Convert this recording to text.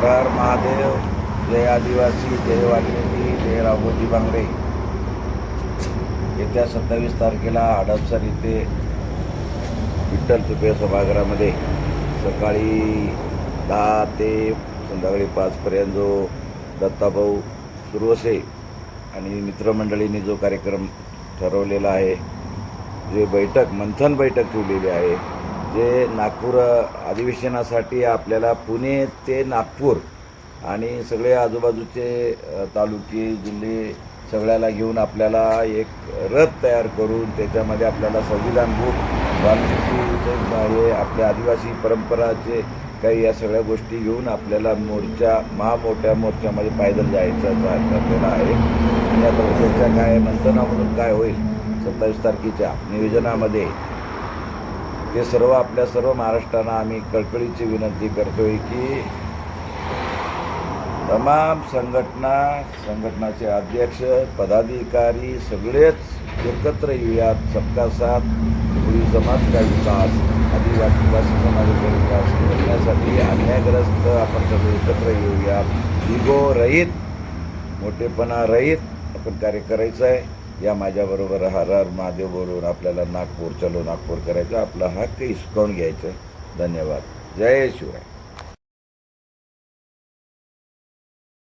हर हर महादेव, जय आदिवासी, जय वाल्मिकी, जय राघोजी बांगरे. येत्या 27 तारखेला हडपसर इथे विठ्ठल तुपे सभागृहामध्ये सकाळी 10 ते संध्याकाळी 5 जो दत्ताभाऊ सुरवसे आणि मित्रमंडळींनी जो कार्यक्रम ठरवलेला आहे, जे बैठक मंथन बैठक ठेवलेली आहे, जे नागपूर अधिवेशनासाठी आपल्याला पुणे ते नागपूर आणि सगळे आजूबाजूचे तालुके जिल्हे सगळ्याला घेऊन आपल्याला एक रथ तयार करून त्याच्यामध्ये आपल्याला संविधान बुक वाल्मिकीचे हे आपल्या आदिवासी परंपराचे काही या सगळ्या गोष्टी घेऊन आपल्याला मोठ्या मोर्चामध्ये पायदल जायचं ठरलेलं आहे. आणि आता उद्याच्या काय मंथनामधून काय होईल 27 तारखेच्या नियोजनामध्ये ते सर्व आपल्या सर्व महाराष्ट्रांना आम्ही कळकळीची विनंती करतोय की तमाम संघटनाचे अध्यक्ष पदाधिकारी सगळेच एकत्र येऊयात. सबका साथ कोळी समाज का विकास, आदिवासी समाजाचा विकास करण्यासाठी अन्यायग्रस्त आपण सगळे एकत्र येऊयात. इगो रहित, मोठेपणा रहित आपण कार्य करायचं आहे. या माझ्याबरोबर हर हर महादेव बोलून आपल्याला नागपूर चलो नागपूर करायचं, आपला हक्क हिसकावून घ्यायचं आहे. धन्यवाद. जय शिवराय.